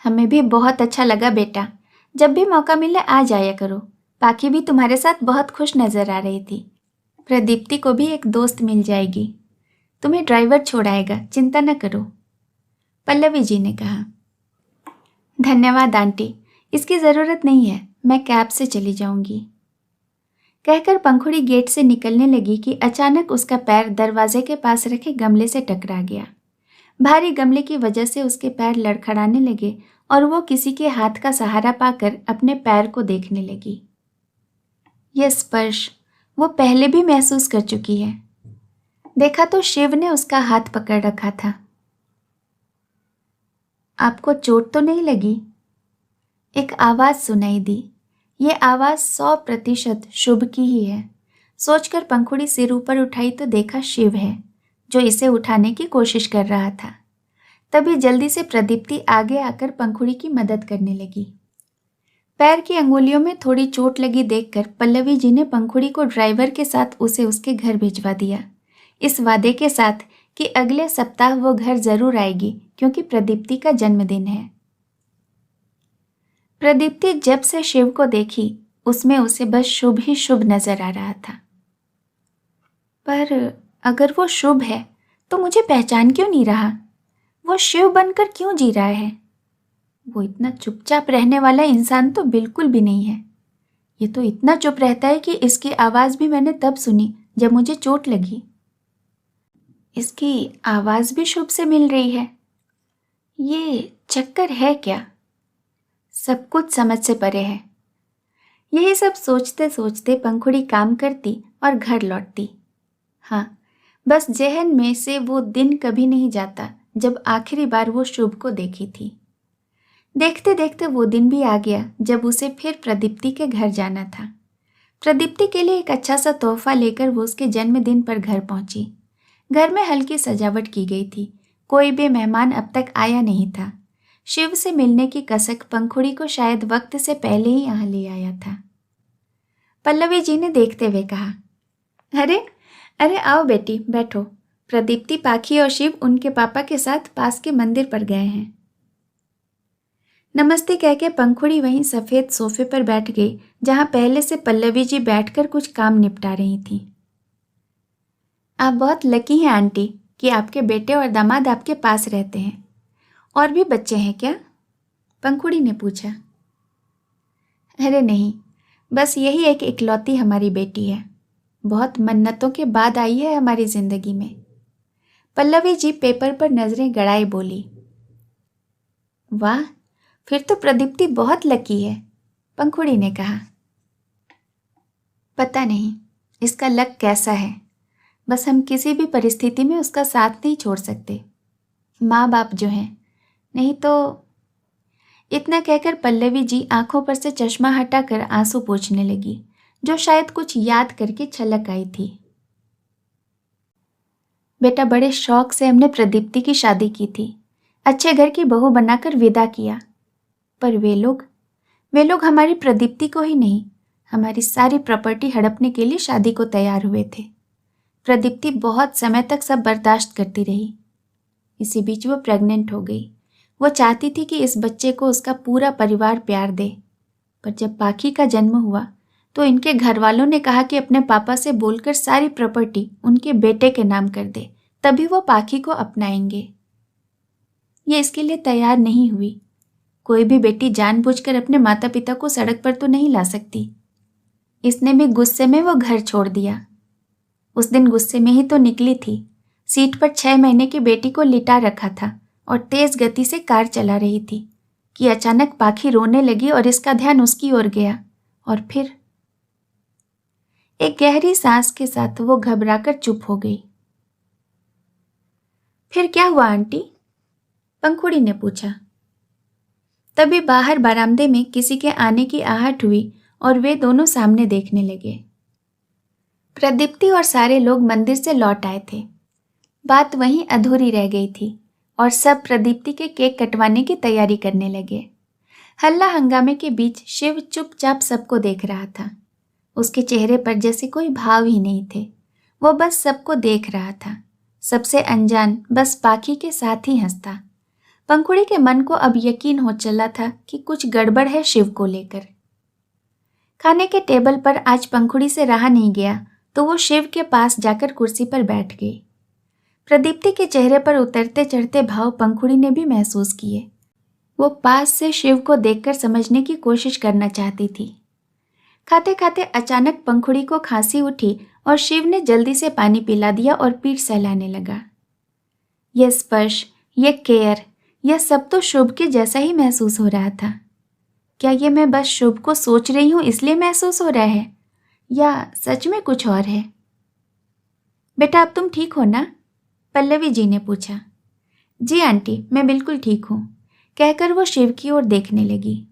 हमें भी बहुत अच्छा लगा बेटा, जब भी मौका मिले आ जाया करो। पाखी भी तुम्हारे साथ बहुत खुश नजर आ रही थी। प्रदीप्ति को भी एक दोस्त मिल जाएगी, तुम्हें ड्राइवर छोड़ाएगा, चिंता न करो, पल्लवी जी ने कहा। धन्यवाद आंटी, इसकी ज़रूरत नहीं है, मैं कैब से चली जाऊंगी, कहकर पंखुड़ी गेट से निकलने लगी कि अचानक उसका पैर दरवाजे के पास रखे गमले से टकरा गया। भारी गमले की वजह से उसके पैर लड़खड़ाने लगे और वो किसी के हाथ का सहारा पाकर अपने पैर को देखने लगी। यह स्पर्श वो पहले भी महसूस कर चुकी है। देखा तो शिव ने उसका हाथ पकड़ रखा था। आपको चोट तो नहीं लगी? एक आवाज सुनाई दी। ये आवाज 100% शुभ की ही है। सोचकर पंखुड़ी सिर ऊपर उठाई तो देखा शिव है, जो इसे उठाने की कोशिश कर रहा था। तभी जल्दी से प्रदीप्ति आगे आकर पंखुड़ी की मदद करने लगी। पैर की अंगुलियों में थोड़ी चोट लगी देखकर पल्लवी जी ने पंखुड़ी को ड्राइवर के साथ उसे उसके घर भिजवा दिया, इस वादे के साथ कि अगले सप्ताह वो घर जरूर आएगी, क्योंकि प्रदीप्ति का जन्मदिन है। प्रदीप्ति जब से शिव को देखी उसमें उसे बस शुभ ही शुभ नजर आ रहा था। पर अगर वो शुभ है तो मुझे पहचान क्यों नहीं रहा? वो शिव बनकर क्यों जी रहा है? वो इतना चुपचाप रहने वाला इंसान तो बिल्कुल भी नहीं है। ये तो इतना चुप रहता है कि इसकी आवाज भी मैंने तब सुनी जब मुझे चोट लगी। इसकी आवाज भी शुभ से मिल रही है। ये चक्कर है क्या? सब कुछ समझ से परे है। यही सब सोचते सोचते पंखुड़ी काम करती और घर लौटती। हाँ, बस जहन में से वो दिन कभी नहीं जाता जब आखिरी बार वो शुभ को देखी थी। देखते देखते वो दिन भी आ गया जब उसे फिर प्रदीप्ति के घर जाना था। प्रदीप्ति के लिए एक अच्छा सा तोहफा लेकर वो उसके जन्मदिन पर घर पहुंची। घर में हल्की सजावट की गई थी। कोई भी मेहमान अब तक आया नहीं था। शिव से मिलने की कसक पंखुड़ी को शायद वक्त से पहले ही यहाँ ले आया था। पल्लवी जी ने देखते हुए कहा, अरे अरे आओ बेटी, बैठो। प्रदीप्ति, पाखी और शिव उनके पापा के साथ पास के मंदिर पर गए हैं। नमस्ते कह के पंखुड़ी वहीं सफेद सोफे पर बैठ गई जहां पहले से पल्लवी जी बैठकर कुछ काम निपटा रही थी। आप बहुत लकी हैं आंटी कि आपके बेटे और दामाद आपके पास रहते हैं। और भी बच्चे हैं क्या? पंखुड़ी ने पूछा। अरे नहीं, बस यही एक इकलौती हमारी बेटी है। बहुत मन्नतों के बाद आई है हमारी जिंदगी में। पल्लवी जी पेपर पर नजरें गड़ाए बोली। वाह, फिर तो प्रदीप्ति बहुत लकी है, पंखुड़ी ने कहा। पता नहीं इसका लक कैसा है, बस हम किसी भी परिस्थिति में उसका साथ नहीं छोड़ सकते, माँ बाप जो हैं। नहीं तो। इतना कहकर पल्लवी जी आंखों पर से चश्मा हटाकर आंसू पोंछने लगी, जो शायद कुछ याद करके छलक आई थी। बेटा, बड़े शौक से हमने प्रदीप्ति की शादी की थी, अच्छे घर की बहू बनाकर विदा किया, पर वे लोग हमारी प्रदीप्ति को ही नहीं, हमारी सारी प्रॉपर्टी हड़पने के लिए शादी को तैयार हुए थे। प्रदीप्ति बहुत समय तक सब बर्दाश्त करती रही। इसी बीच वो प्रेग्नेंट हो गई। वो चाहती थी कि इस बच्चे को उसका पूरा परिवार प्यार दे, पर जब पाखी का जन्म हुआ तो इनके घर वालों ने कहा कि अपने पापा से बोलकर सारी प्रॉपर्टी उनके बेटे के नाम कर दे, तभी वो पाखी को अपनाएंगे। ये इसके लिए तैयार नहीं हुई। कोई भी बेटी जानबूझकर अपने माता पिता को सड़क पर तो नहीं ला सकती। इसने भी गुस्से में वो घर छोड़ दिया। उस दिन गुस्से में ही तो निकली थी। सीट पर 6 महीने की बेटी को लिटा रखा था और तेज गति से कार चला रही थी कि अचानक पाखी रोने लगी और इसका ध्यान उसकी ओर गया। और फिर एक गहरी सांस के साथ वो घबराकर चुप हो गई। फिर क्या हुआ आंटी? पंखुड़ी ने पूछा। तभी बाहर बरामदे में किसी के आने की आहट हुई और वे दोनों सामने देखने लगे। प्रदीप्ति और सारे लोग मंदिर से लौट आए थे। बात वहीं अधूरी रह गई थी और सब प्रदीप्ति के केक कटवाने की तैयारी करने लगे। हल्ला हंगामे के बीच शिव चुपचाप सबको देख रहा था। उसके चेहरे पर जैसे कोई भाव ही नहीं थे। वो बस सबको देख रहा था, सबसे अनजान, बस पाखी के साथ ही हंसता। पंखुड़ी के मन को अब यकीन हो चला था कि कुछ गड़बड़ है शिव को लेकर। खाने के टेबल पर आज पंखुड़ी से रहा नहीं गया तो वो शिव के पास जाकर कुर्सी पर बैठ गई। प्रदीप्ति के चेहरे पर उतरते चढ़ते भाव पंखुड़ी ने भी महसूस किए। वो पास से शिव को देखकर समझने की कोशिश करना चाहती थी। खाते खाते अचानक पंखुड़ी को खांसी उठी और शिव ने जल्दी से पानी पिला दिया और पीठ सहलाने लगा। यह स्पर्श, यह केयर, यह सब तो शुभ के जैसा ही महसूस हो रहा था। क्या ये मैं बस शुभ को सोच रही हूं इसलिए महसूस हो रहा है, या सच में कुछ और है? बेटा, अब तुम ठीक हो ना? पल्लवी जी ने पूछा। जी आंटी, मैं बिल्कुल ठीक हूँ, कहकर वो शिव की ओर देखने लगी।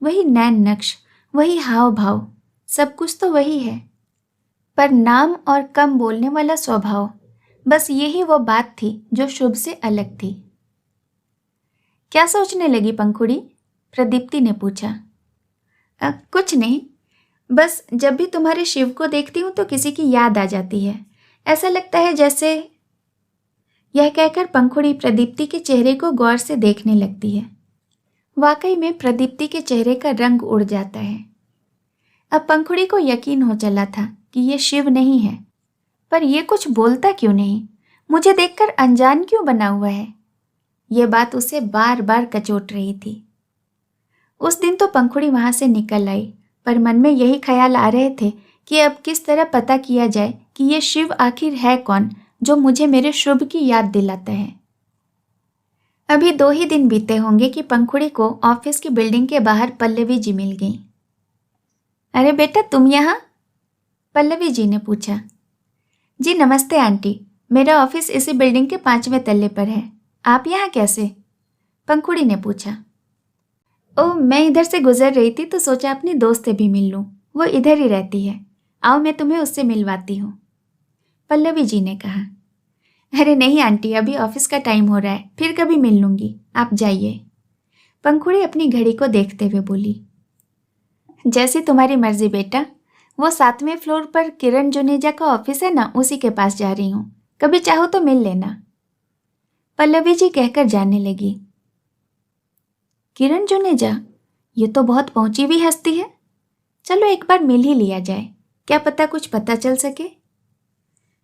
वही नैन नक्श, वही हाव भाव, सब कुछ तो वही है, पर नाम और कम बोलने वाला स्वभाव, बस यही वो बात थी जो शुभ से अलग थी। क्या सोचने लगी पंखुड़ी? प्रदीप्ति ने पूछा। कुछ नहीं, बस जब भी तुम्हारे शिव को देखती हूँ तो किसी की याद आ जाती है। ऐसा लगता है जैसे। यह कहकर पंखुड़ी प्रदीप्ति के चेहरे को गौर से देखने लगती है। वाकई में प्रदीप्ति के चेहरे का रंग उड़ जाता है। अब पंखुड़ी को यकीन हो चला था कि ये शिव नहीं है, पर यह कुछ बोलता क्यों नहीं, मुझे देखकर अनजान क्यों बना हुआ है? यह बात उसे बार बार कचोट रही थी। उस दिन तो पंखुड़ी वहां से निकल आई, पर मन में यही ख्याल आ रहे थे कि अब किस तरह पता किया जाए कि ये शिव आखिर है कौन जो मुझे मेरे शुभ की याद दिलाता है। अभी 2 ही दिन बीते होंगे कि पंखुड़ी को ऑफिस की बिल्डिंग के बाहर पल्लवी जी मिल गई। अरे बेटा, तुम यहाँ? पल्लवी जी ने पूछा। जी नमस्ते आंटी, मेरा ऑफिस इसी बिल्डिंग के 5वें तल्ले पर है। आप यहाँ कैसे? पंखुड़ी ने पूछा। ओह, मैं इधर से गुजर रही थी तो सोचा अपनी दोस्त से भी मिल लूँ। वो इधर ही रहती है। आओ मैं तुम्हें उससे मिलवाती हूँ, पल्लवी जी ने कहा। अरे नहीं आंटी, अभी ऑफिस का टाइम हो रहा है, फिर कभी मिल लूँगी, आप जाइए, पंखुड़ी अपनी घड़ी को देखते हुए बोली। जैसी तुम्हारी मर्जी बेटा। वो 7वें फ्लोर पर किरण जुनेजा का ऑफिस है ना, उसी के पास जा रही हूँ, कभी चाहो तो मिल लेना, पल्लवी जी कहकर जाने लगी। किरण जुनेजा, ये तो बहुत पहुंची हुई हस्ती है। चलो एक बार मिल ही लिया जाए, क्या पता कुछ पता चल सके।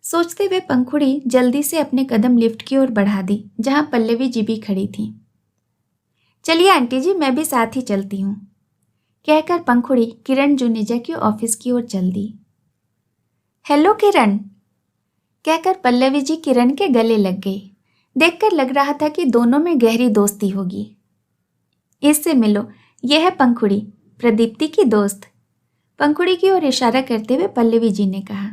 सोचते हुए पंखुड़ी जल्दी से अपने कदम लिफ्ट की ओर बढ़ा दी, जहां पल्लवी जी भी खड़ी थी। चलिए आंटी जी, मैं भी साथ ही चलती हूँ, कहकर पंखुड़ी किरण जुनेजा के ऑफिस की ओर चल दी। हेलो किरण, कहकर पल्लवी जी किरण के गले लग गई। देखकर लग रहा था कि दोनों में गहरी दोस्ती होगी। इससे मिलो, यह है पंखुड़ी, प्रदीप्ति की दोस्त, पंखुड़ी की ओर इशारा करते हुए पल्लवी जी ने कहा।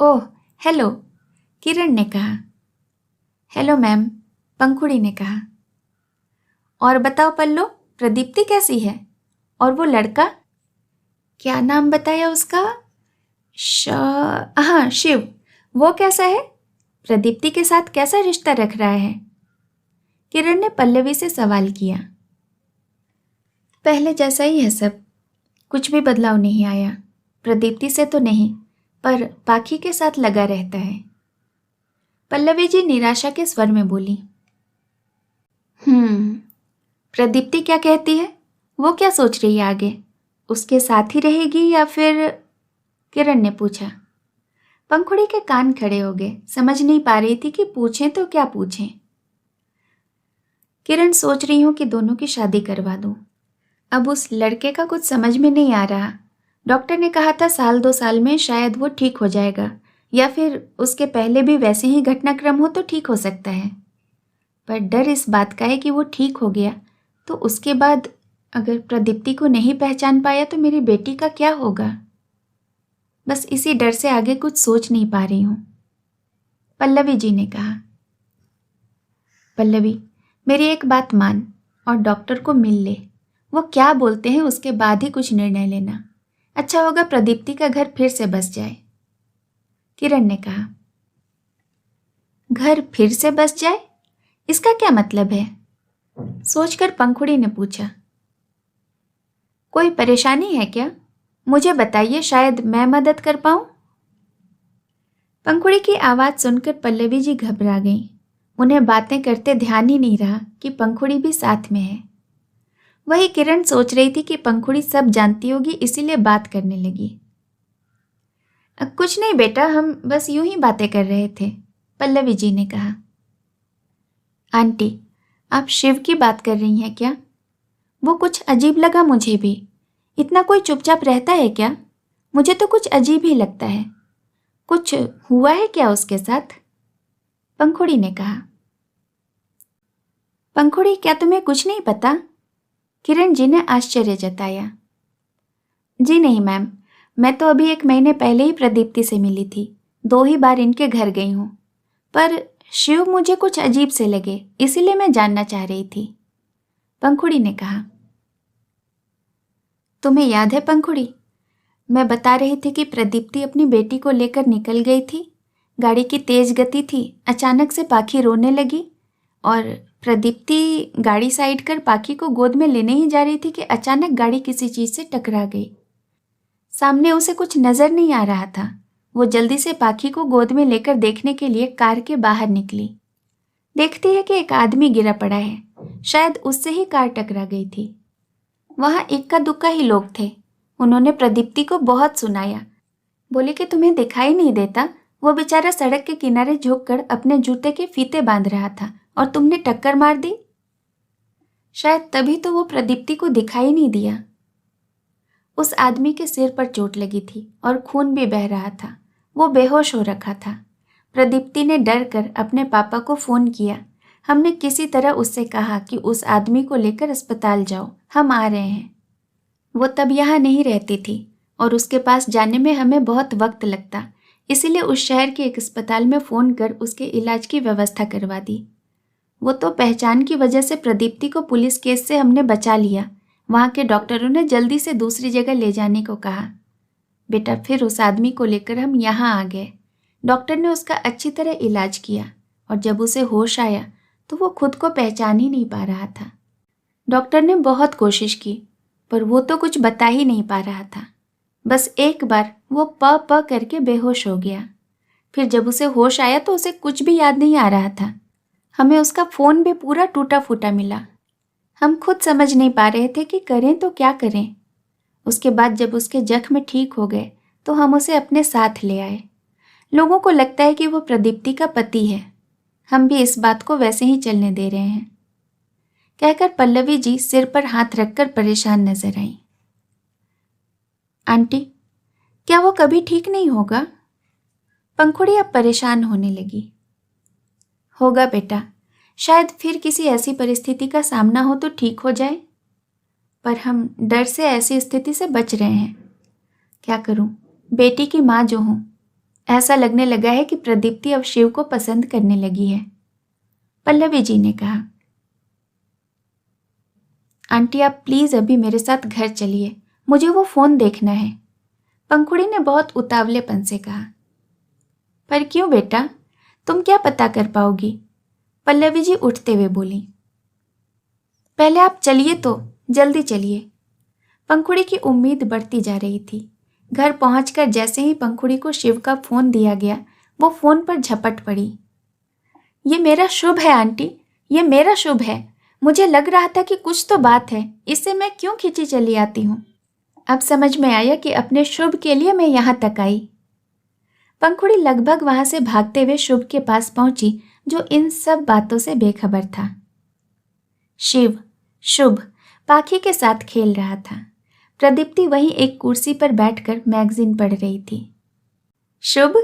ओह हेलो, किरण ने कहा। हेलो मैम, पंखुड़ी ने कहा। और बताओ पल्लो, प्रदीप्ति कैसी है? और वो लड़का, क्या नाम बताया उसका? हाँ, शिव, वो कैसा है? प्रदीप्ति के साथ कैसा रिश्ता रख रहा है? किरण ने पल्लवी से सवाल किया। पहले जैसा ही है सब, कुछ भी बदलाव नहीं आया। प्रदीप्ति से तो नहीं, पर पाखी के साथ लगा रहता है, पल्लवी जी निराशा के स्वर में बोली। प्रदीप्ति क्या कहती है? वो क्या सोच रही है आगे? उसके साथ ही रहेगी या फिर? किरण ने पूछा। पंखुड़ी के कान खड़े हो गए, समझ नहीं पा रही थी कि पूछें तो क्या पूछें। किरण सोच रही हूं कि दोनों की शादी करवा दूं। अब उस लड़के का कुछ समझ में नहीं आ रहा। डॉक्टर ने कहा था 1-2 साल में शायद वो ठीक हो जाएगा, या फिर उसके पहले भी वैसे ही घटनाक्रम हो तो ठीक हो सकता है। पर डर इस बात का है कि वो ठीक हो गया तो उसके बाद अगर प्रदीप्ति को नहीं पहचान पाया तो मेरी बेटी का क्या होगा। बस इसी डर से आगे कुछ सोच नहीं पा रही हूं, पल्लवी जी ने कहा। पल्लवी, मेरी एक बात मान और डॉक्टर को मिल ले। वो क्या बोलते हैं उसके बाद ही कुछ निर्णय लेना। अच्छा होगा प्रदीप्ति का घर फिर से बस जाए, किरण ने कहा। घर फिर से बस जाए, इसका क्या मतलब है? सोचकर पंखुड़ी ने पूछा। कोई परेशानी है क्या? मुझे बताइए, शायद मैं मदद कर पाऊं। पंखुड़ी की आवाज सुनकर पल्लवी जी घबरा गईं। उन्हें बातें करते ध्यान ही नहीं रहा कि पंखुड़ी भी साथ में है। वही किरण सोच रही थी कि पंखुड़ी सब जानती होगी, इसीलिए बात करने लगी। कुछ नहीं बेटा, हम बस यूं ही बातें कर रहे थे, पल्लवी जी ने कहा। आंटी, आप शिव की बात कर रही हैं क्या? वो कुछ अजीब लगा मुझे भी। इतना कोई चुपचाप रहता है क्या? मुझे तो कुछ अजीब ही लगता है। कुछ हुआ है क्या उसके साथ? पंखुड़ी ने कहा। पंखुड़ी, क्या तुम्हें कुछ नहीं पता? किरण जी ने आश्चर्य जताया। जी नहीं मैम, मैं तो अभी 1 महीने पहले ही प्रदीप्ति से मिली थी। 2 ही बार इनके घर गई हूँ, पर शिव मुझे कुछ अजीब से लगे, इसीलिए मैं जानना चाह रही थी, पंखुड़ी ने कहा। तुम्हें याद है पंखुड़ी, मैं बता रही थी कि प्रदीप्ति अपनी बेटी को लेकर निकल गई थी। गाड़ी की तेज गति थी, अचानक से पाखी रोने लगी और प्रदीप्ति गाड़ी साइड कर पाखी को गोद में लेने ही जा रही थी कि अचानक गाड़ी किसी चीज से टकरा गई। सामने उसे कुछ नजर नहीं आ रहा था। वो जल्दी से पाखी को गोद में लेकर देखने के लिए कार के बाहर निकली। देखती है कि एक आदमी गिरा पड़ा है, शायद उससे ही कार टकरा गई थी। वहां इक्का दुक्का ही लोग थे। उन्होंने प्रदीप्ति को बहुत सुनाया, बोले कि तुम्हें दिखाई नहीं देता, वो बेचारा सड़क के किनारे झुककर अपने जूते के फीते बांध रहा था और तुमने टक्कर मार दी। शायद तभी तो वो प्रदीप्ति को दिखाई नहीं दिया। उस आदमी के सिर पर चोट लगी थी और खून भी बह रहा था। वो बेहोश हो रखा था। प्रदीप्ति ने डर कर अपने पापा को फोन किया। हमने किसी तरह उससे कहा कि उस आदमी को लेकर अस्पताल जाओ, हम आ रहे हैं। वो तब यहाँ नहीं रहती थी, और उसके पास जाने में हमें बहुत वक्त लगता, इसीलिए उस शहर के एक अस्पताल में फ़ोन कर उसके इलाज की व्यवस्था करवा दी। वो तो पहचान की वजह से प्रदीप्ति को पुलिस केस से हमने बचा लिया। वहाँ के डॉक्टरों ने जल्दी से दूसरी जगह ले जाने को कहा। बेटा, फिर उस आदमी को लेकर हम यहाँ आ गए। डॉक्टर ने उसका अच्छी तरह इलाज किया और जब उसे होश आया तो वो खुद को पहचान ही नहीं पा रहा था। डॉक्टर ने बहुत कोशिश की पर वो तो कुछ बता ही नहीं पा रहा था। बस एक बार वो प करके बेहोश हो गया। फिर जब उसे होश आया तो उसे कुछ भी याद नहीं आ रहा था। हमें उसका फ़ोन भी पूरा टूटा फूटा मिला। हम खुद समझ नहीं पा रहे थे कि करें तो क्या करें। उसके बाद जब उसके जख्म ठीक हो गए तो हम उसे अपने साथ ले आए। लोगों को लगता है कि वो प्रदीप्ति का पति है। हम भी इस बात को वैसे ही चलने दे रहे हैं, कहकर पल्लवी जी सिर पर हाथ रखकर परेशान नजर आई। आंटी, क्या वो कभी ठीक नहीं होगा? पंखुड़ी अब परेशान होने लगी। होगा बेटा, शायद फिर किसी ऐसी परिस्थिति का सामना हो तो ठीक हो जाए, पर हम डर से ऐसी स्थिति से बच रहे हैं। क्या करूं, बेटी की माँ जो हूं, ऐसा लगने लगा है कि प्रदीप्ति अब शिव को पसंद करने लगी है, पल्लवी जी ने कहा। आंटी, आप प्लीज अभी मेरे साथ घर चलिए, मुझे वो फोन देखना है, पंखुड़ी ने बहुत उतावलेपन से कहा। पर क्यों बेटा, तुम क्या पता कर पाओगी? पल्लवी जी उठते हुए बोली। पहले आप चलिए तो, जल्दी चलिए। पंखुड़ी की उम्मीद बढ़ती जा रही थी। घर पहुंचकर जैसे ही पंखुड़ी को शिव का फोन दिया गया, वो फोन पर झपट पड़ी। ये मेरा शुभ है आंटी, ये मेरा शुभ है। मुझे लग रहा था कि कुछ तो बात है, इससे मैं क्यों खींची चली आती हूँ। अब समझ में आया कि अपने शुभ के लिए मैं यहाँ तक आई। पंखुड़ी लगभग वहां से भागते हुए शुभ के पास पहुंची, जो इन सब बातों से बेखबर था। शिव, शुभ पाखी के साथ खेल रहा था। प्रदीप्ति वहीं एक कुर्सी पर बैठकर मैगजीन पढ़ रही थी। शुभ,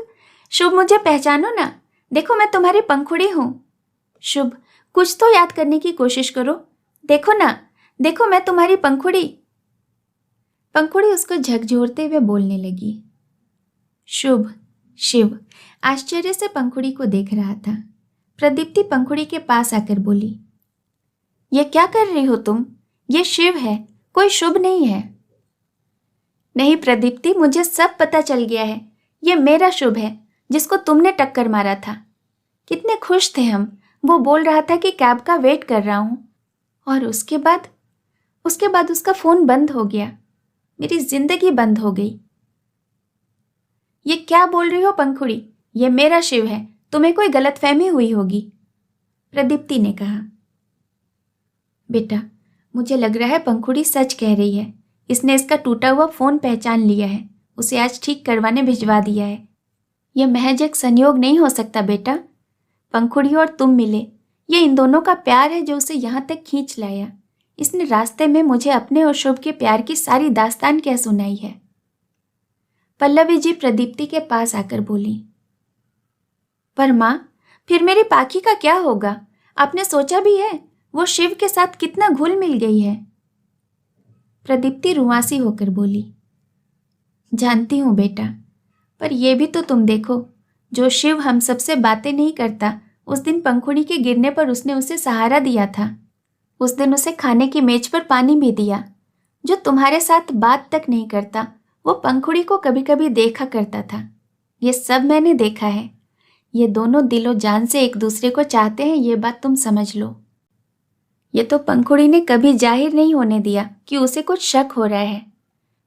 शुभ मुझे पहचानो ना, देखो मैं तुम्हारी पंखुड़ी हूं। शुभ, कुछ तो याद करने की कोशिश करो, देखो ना, देखो मैं तुम्हारी पंखुड़ी। पंखुड़ी उसको झकझोरते हुए बोलने लगी। शुभ, शिव आश्चर्य से पंखुड़ी को देख रहा था। प्रदीप्ति पंखुड़ी के पास आकर बोली, ये क्या कर रही हो तुम? ये शिव है, कोई शुभ नहीं है। नहीं प्रदीप्ति, मुझे सब पता चल गया है, ये मेरा शुभ है जिसको तुमने टक्कर मारा था। कितने खुश थे हम, वो बोल रहा था कि कैब का वेट कर रहा हूं, और उसके बाद उसका फोन बंद हो गया। मेरी जिंदगी बंद हो गई। ये क्या बोल रही हो पंखुड़ी? ये मेरा शिव है, तुम्हें कोई गलतफहमी हुई होगी, प्रदीप्ति ने कहा। बेटा, मुझे लग रहा है पंखुड़ी सच कह रही है। इसने इसका टूटा हुआ फोन पहचान लिया है, उसे आज ठीक करवाने भिजवा दिया है। यह महज एक संयोग नहीं हो सकता बेटा। पंखुड़ी और तुम मिले, ये इन दोनों का प्यार है जो उसे यहाँ तक खींच लाया। इसने रास्ते में मुझे अपने और शुभ के प्यार की सारी दास्तान क्या सुनाई है। पल्लवी जी प्रदीप्ति के पास आकर बोली, पर माँ, फिर मेरी पाखी का क्या होगा? आपने सोचा भी है वो शिव के साथ कितना घुल मिल गई है? प्रदीप्ति रुआंसी होकर बोली, जानती हूं बेटा, पर यह भी तो तुम देखो, जो शिव हम सबसे बातें नहीं करता, उस दिन पंखुड़ी के गिरने पर उसने उसे सहारा दिया था। उस दिन उसे खाने की मेज पर पानी भी दिया। जो तुम्हारे साथ बात तक नहीं करता, वो पंखुड़ी को कभी कभी देखा करता था। ये सब मैंने देखा है। ये दोनों दिलो जान से एक दूसरे को चाहते हैं, ये बात तुम समझ लो। ये तो पंखुड़ी ने कभी जाहिर नहीं होने दिया कि उसे कुछ शक हो रहा है।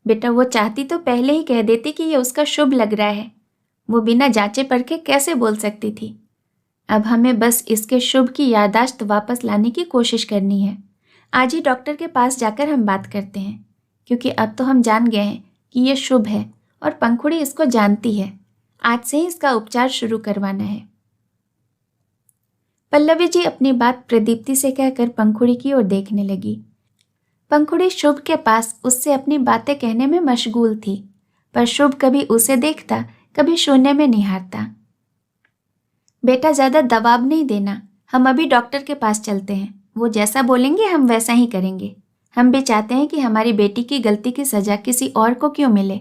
बेटा, वो चाहती तो पहले ही कह देती कि ये उसका शुभ लग रहा है। वो बिना जांचे परखे कैसे बोल सकती थी? अब हमें बस इसके शुभ की याददाश्त वापस लाने की कोशिश करनी है। आज ही डॉक्टर के पास जाकर हम बात करते हैं, क्योंकि अब तो हम जान गए हैं कि ये शुभ है और पंखुड़ी इसको जानती है। आज से ही इसका उपचार शुरू करवाना है। पल्लवी जी अपनी बात प्रदीप्ति से कहकर पंखुड़ी की ओर देखने लगी। पंखुड़ी शुभ के पास उससे अपनी बातें कहने में मशगूल थी, पर शुभ कभी उसे देखता, कभी शून्य में निहारता। बेटा, ज्यादा दबाव नहीं देना, हम अभी डॉक्टर के पास चलते हैं। वो जैसा बोलेंगे हम वैसा ही करेंगे। हम भी चाहते हैं कि हमारी बेटी की गलती की सजा किसी और को क्यों मिले।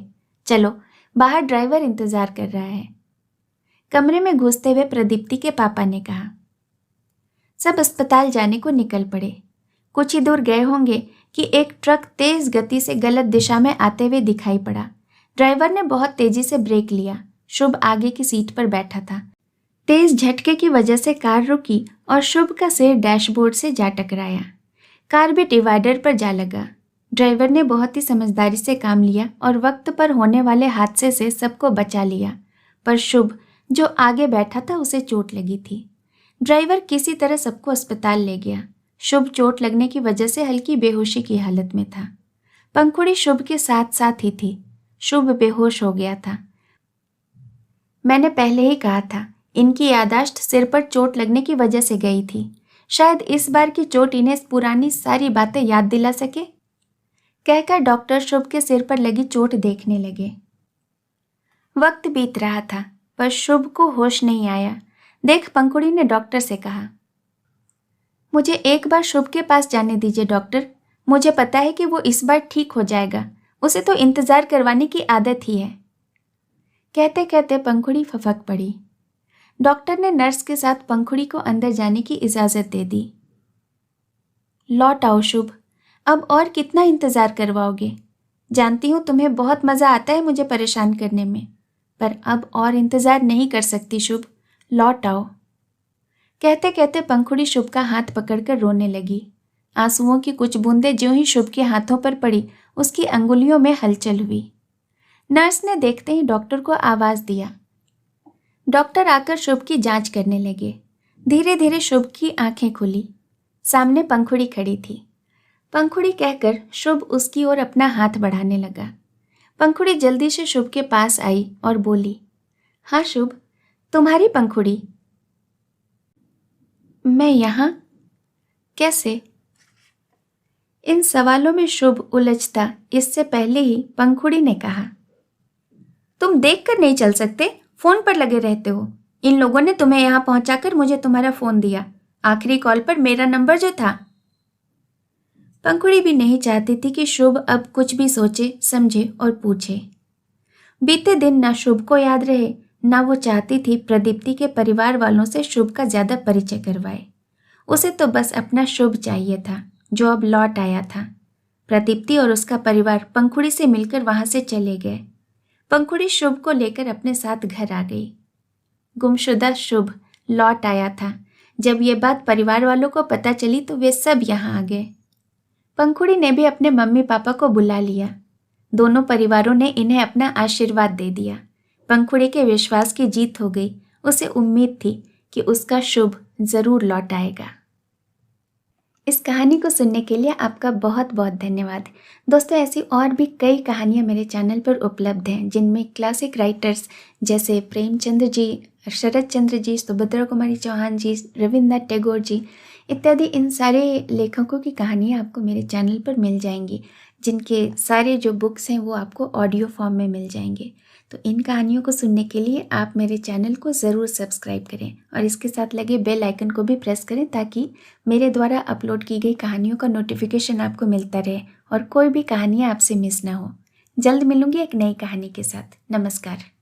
चलो, बाहर ड्राइवर इंतजार कर रहा है। कमरे में घुसते हुए प्रदीप्ति के पापा ने कहा। सब अस्पताल जाने को निकल पड़े। कुछ ही दूर गए होंगे कि एक ट्रक तेज गति से गलत दिशा में आते हुए दिखाई पड़ा। ड्राइवर ने बहुत तेजी से ब्रेक लिया। शुभ आगे की सीट पर बैठा था। तेज झटके की वजह से कार रुकी और शुभ का सिर डैशबोर्ड से जा टकराया। कार भी डिवाइडर पर जा लगा। ड्राइवर ने बहुत ही समझदारी से काम लिया और वक्त पर होने वाले हादसे से सबको बचा लिया, पर शुभ जो आगे बैठा था उसे चोट लगी थी। ड्राइवर किसी तरह सबको अस्पताल ले गया। शुभ चोट लगने की वजह से हल्की बेहोशी की हालत में था। पंखुड़ी शुभ के साथ साथ ही थी। शुभ बेहोश हो गया था। मैंने पहले ही कहा था, इनकी याददाश्त सिर पर चोट लगने की वजह से गई थी। शायद इस बार की चोट इन्हें पुरानी सारी बातें याद दिला सके। कहकर डॉक्टर शुभ के सिर पर लगी चोट देखने लगे। वक्त बीत रहा था, पर शुभ को होश नहीं आया। देख, पंखुड़ी ने डॉक्टर से कहा, मुझे एक बार शुभ के पास जाने दीजिए डॉक्टर। मुझे पता है कि वो इस बार ठीक हो जाएगा। उसे तो इंतजार करवाने की आदत ही है। कहते कहते पंखुड़ी फफक पड़ी। डॉक्टर ने नर्स के साथ पंखुड़ी को अंदर जाने की इजाजत दे दी। लौट आओ शुभ, अब और कितना इंतजार करवाओगे? जानती हूँ तुम्हें बहुत मजा आता है मुझे परेशान करने में, पर अब और इंतजार नहीं कर सकती शुभ, लौट आओ। कहते कहते पंखुड़ी शुभ का हाथ पकड़कर रोने लगी। आंसुओं की कुछ बूंदें ज्यों ही शुभ के हाथों पर पड़ी, उसकी अंगुलियों में हलचल हुई। नर्स ने देखते ही डॉक्टर को आवाज दिया। डॉक्टर आकर शुभ की जांच करने लगे। धीरे धीरे शुभ की आंखें खुली। सामने पंखुड़ी खड़ी थी। पंखुड़ी कहकर शुभ उसकी ओर अपना हाथ बढ़ाने लगा। पंखुड़ी जल्दी से शुभ के पास आई और बोली, हाँ शुभ, तुम्हारी पंखुड़ी। मैं यहाँ कैसे? इन सवालों में शुभ उलझता इससे पहले ही पंखुड़ी ने कहा, तुम देखकर नहीं चल सकते, फोन पर लगे रहते हो। इन लोगों ने तुम्हें यहाँ पहुंचाकर मुझे तुम्हारा फोन दिया, आखिरी कॉल पर मेरा नंबर जो था। पंखुड़ी भी नहीं चाहती थी कि शुभ अब कुछ भी सोचे, समझे और पूछे। बीते दिन ना शुभ को याद रहे, ना वो चाहती थी प्रदीप्ति के परिवार वालों से शुभ का ज्यादा परिचय करवाए। उसे तो बस अपना शुभ चाहिए था, जो अब लौट आया था। प्रदीप्ति और उसका परिवार पंखुड़ी से मिलकर वहां से चले गए। पंखुड़ी शुभ को लेकर अपने साथ घर आ गई। गुमशुदा शुभ लौट आया था। जब ये बात परिवार वालों को पता चली तो वे सब यहाँ आ गए। पंखुड़ी ने भी अपने मम्मी पापा को बुला लिया। दोनों परिवारों ने इन्हें अपना आशीर्वाद दे दिया। पंखुड़ी के विश्वास की जीत हो गई। उसे उम्मीद थी कि उसका शुभ जरूर लौट आएगा। इस कहानी को सुनने के लिए आपका बहुत बहुत धन्यवाद। दोस्तों, ऐसी और भी कई कहानियाँ मेरे चैनल पर उपलब्ध हैं, जिनमें क्लासिक राइटर्स जैसे प्रेमचंद्र जी, शरद चंद्र जी, सुभद्रा कुमारी चौहान जी, रविन्द्रनाथ टैगोर जी इत्यादि इन सारे लेखकों की कहानियाँ आपको मेरे चैनल पर मिल जाएंगी, जिनके सारे जो बुक्स हैं वो आपको ऑडियो फॉर्म में मिल जाएंगे। तो इन कहानियों को सुनने के लिए आप मेरे चैनल को ज़रूर सब्सक्राइब करें और इसके साथ लगे बेल आइकन को भी प्रेस करें, ताकि मेरे द्वारा अपलोड की गई कहानियों का नोटिफिकेशन आपको मिलता रहे और कोई भी कहानियाँ आपसे मिस ना हो। जल्द मिलूंगी एक नई कहानी के साथ। नमस्कार।